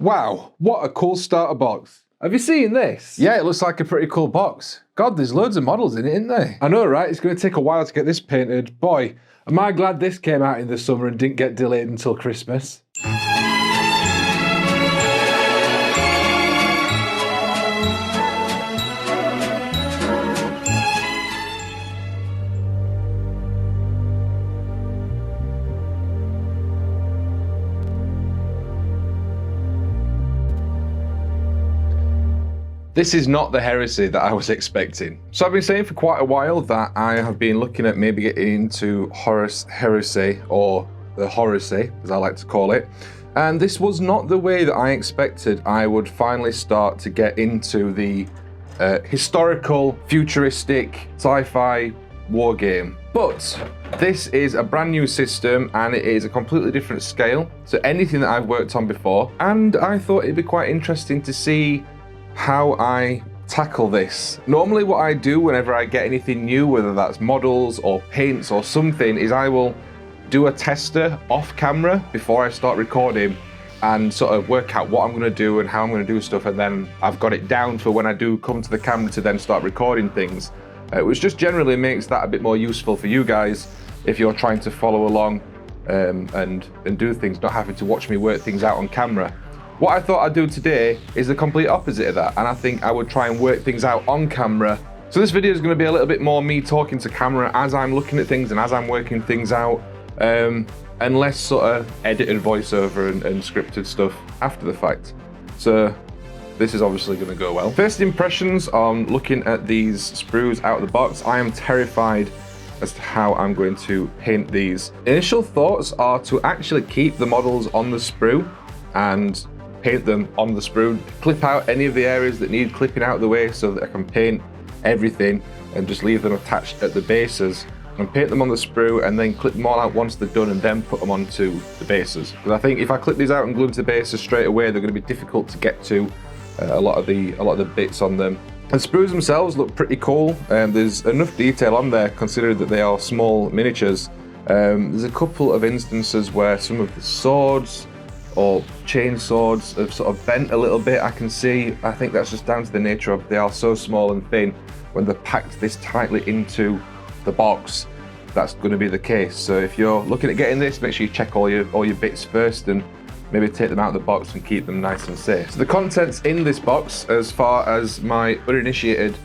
Wow, what a cool starter box. Have you seen this? Yeah, it looks like a pretty cool box. God, there's loads of models in it, isn't there? I know, right? It's going to take a while to get this painted. Boy, am I glad this came out in the summer and didn't get delayed until Christmas. This is not the heresy that I was expecting. So I've been saying for quite a while that I have been looking at maybe getting into Horus heresy, or the Horusy, as I like to call it. And this was not the way that I expected I would finally start to get into the historical, futuristic, sci-fi war game. But this is a brand new system and it is a completely different scale to anything that I've worked on before. And I thought it'd be quite interesting to see how I tackle this. Normally what I do whenever I get anything new, whether that's models or paints or something, is I will do a tester off camera before I start recording and sort of work out what I'm going to do and how I'm going to do stuff, and then I've got it down for when I do come to the camera to then start recording things, which just generally makes that a bit more useful for you guys if you're trying to follow along and do things, not having to watch me work things out on camera. What I thought I'd do today is the complete opposite of that, and I think I would try and work things out on camera. So this video is going to be a little bit more me talking to camera as I'm looking at things and as I'm working things out, and less sort of edited voiceover and scripted stuff after the fact. So this is obviously going to go well. First impressions on looking at these sprues out of the box. I am terrified as to how I'm going to paint these. Initial thoughts are to actually keep the models on the sprue and paint them on the sprue, clip out any of the areas that need clipping out of the way so that I can paint everything and just leave them attached at the bases and paint them on the sprue and then clip them all out once they're done and then put them onto the bases. Because I think if I clip these out and glue them to the bases straight away, they're going to be difficult to get to a lot of the bits on them. The sprues themselves look pretty cool, and there's enough detail on there considering that they are small miniatures. There's a couple of instances where some of the swords or chain swords have sort of bent a little bit, I can see. I think that's just down to the nature of they are so small and thin. When they're packed this tightly into the box, that's going to be the case. So if you're looking at getting this, make sure you check all your bits first and maybe take them out of the box and keep them nice and safe. So the contents in this box, as far as my uninitiated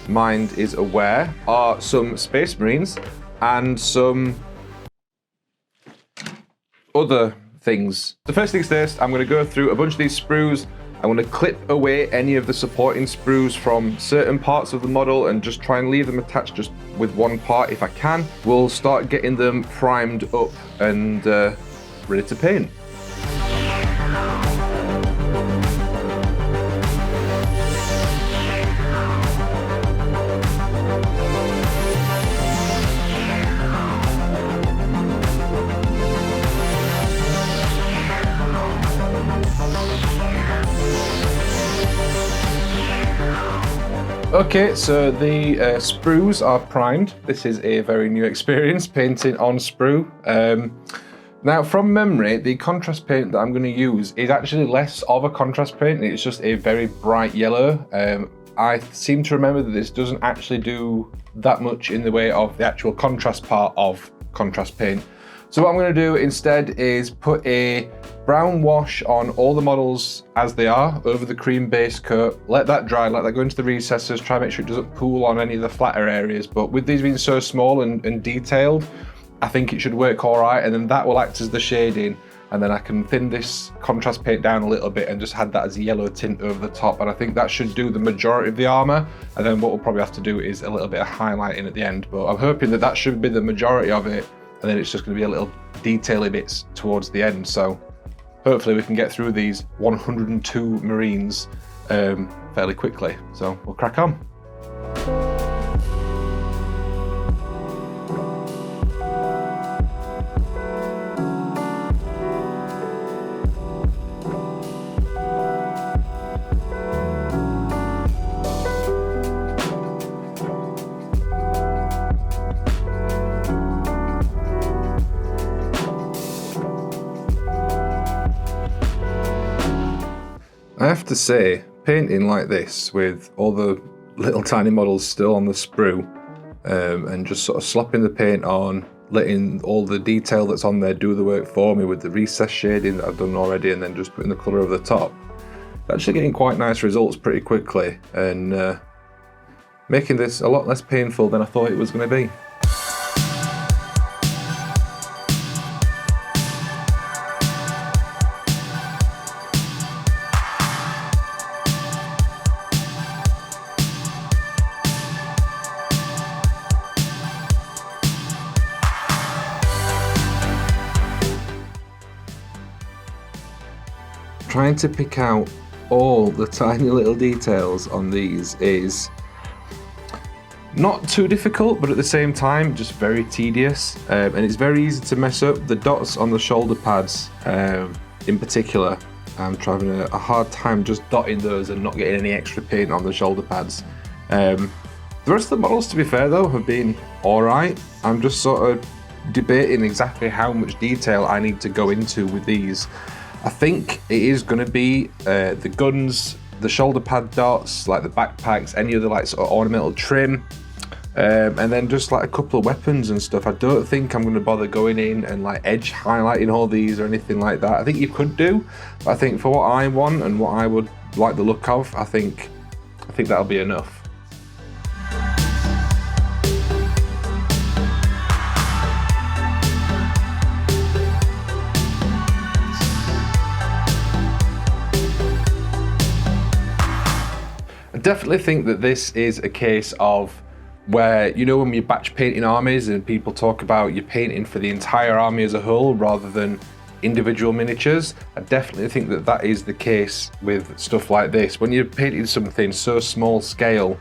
mind is aware, are some Space Marines and some other things. The first things first, I'm going to go through a bunch of these sprues. I'm going to clip away any of the supporting sprues from certain parts of the model and just try and leave them attached just with one part if I can. We'll start getting them primed up and ready to paint. Okay, so the sprues are primed. This is a very new experience, painting on sprue. Now, from memory, the contrast paint that I'm going to use is actually less of a contrast paint. It's just a very bright yellow. I seem to remember that this doesn't actually do that much in the way of the actual contrast part of contrast paint. So what I'm going to do instead is put a brown wash on all the models as they are over the cream base coat, let that dry, let that go into the recesses, try and make sure it doesn't pool on any of the flatter areas. But with these being so small and detailed, I think it should work all right, and then that will act as the shading, and then I can thin this contrast paint down a little bit and just add that as a yellow tint over the top, and I think that should do the majority of the armor. And then what we'll probably have to do is a little bit of highlighting at the end, but I'm hoping that that should be the majority of it, and then it's just going to be a little detail-y bits towards the end. So hopefully we can get through these 102 Marines fairly quickly. So we'll crack on. I have to say, painting like this with all the little tiny models still on the sprue and just sort of slopping the paint on, letting all the detail that's on there do the work for me with the recessed shading that I've done already, and then just putting the colour over the top. Actually getting quite nice results pretty quickly, and making this a lot less painful than I thought it was going to be. Trying to pick out all the tiny little details on these is not too difficult, but at the same time just very tedious, and it's very easy to mess up. The dots on the shoulder pads in particular, I'm having a hard time just dotting those and not getting any extra paint on the shoulder pads. The rest of the models, to be fair though, have been alright. I'm just sort of debating exactly how much detail I need to go into with these. I think it is going to be the guns, the shoulder pad dots, like the backpacks, any other like sort of ornamental trim, and then just like a couple of weapons and stuff. I don't think I'm going to bother going in and like edge highlighting all these or anything like that. I think you could do, but I think for what I want and what I would like the look of, I think that'll be enough. I definitely think that this is a case of where, you know, when you're batch painting armies and people talk about you're painting for the entire army as a whole rather than individual miniatures, I definitely think that that is the case with stuff like this. When you're painting something so small scale,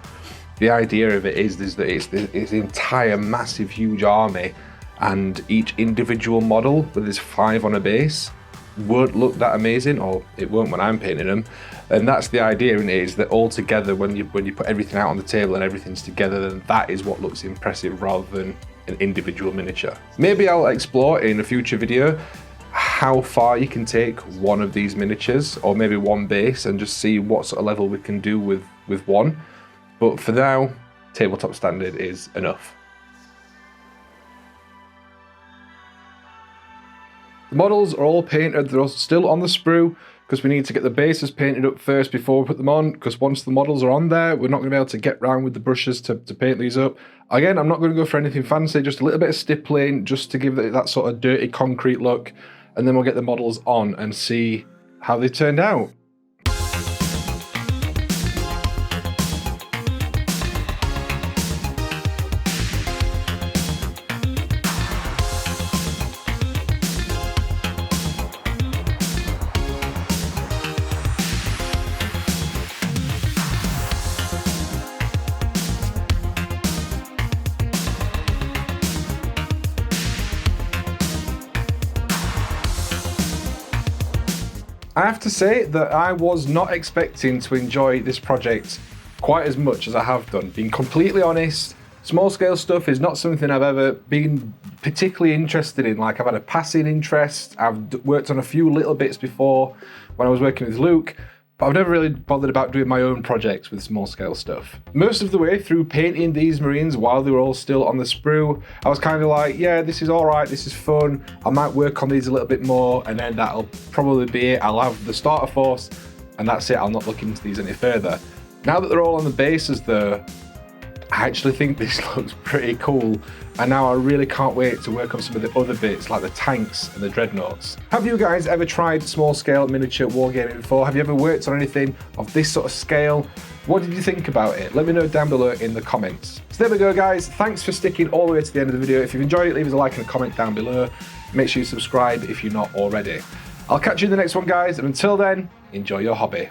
the idea of it is that it's the entire massive huge army, and each individual model with its 5 on a base won't look that amazing, or it won't when I'm painting them. And that's the idea, and it is that all together, when you put everything out on the table and everything's together, then that is what looks impressive rather than an individual miniature. Maybe I'll explore in a future video how far you can take one of these miniatures, or maybe one base, and just see what sort of level we can do with one. But for now, tabletop standard is enough. The models are all painted, they're still on the sprue, because we need to get the bases painted up first before we put them on, because once the models are on there, we're not going to be able to get around with the brushes to paint these up. Again, I'm not going to go for anything fancy, just a little bit of stippling, just to give it that sort of dirty concrete look, and then we'll get the models on and see how they turned out. I have to say that I was not expecting to enjoy this project quite as much as I have done. Being completely honest, small scale stuff is not something I've ever been particularly interested in. Like, I've had a passing interest, I've worked on a few little bits before when I was working with Luke, but I've never really bothered about doing my own projects with small scale stuff. Most of the way through painting these Marines while they were all still on the sprue, I was kind of like, yeah, this is all right, this is fun, I might work on these a little bit more, and then that'll probably be it. I'll have the starter force, and that's it. I'll not look into these any further. Now that they're all on the bases though, I actually think this looks pretty cool, and now I really can't wait to work on some of the other bits like the tanks and the dreadnoughts. Have you guys ever tried small scale miniature wargaming before? Have you ever worked on anything of this sort of scale? What did you think about it? Let me know down below in the comments. So there we go guys, thanks for sticking all the way to the end of the video. If you've enjoyed it, leave us a like and a comment down below. Make sure you subscribe if you're not already. I'll catch you in the next one guys, and until then, enjoy your hobby.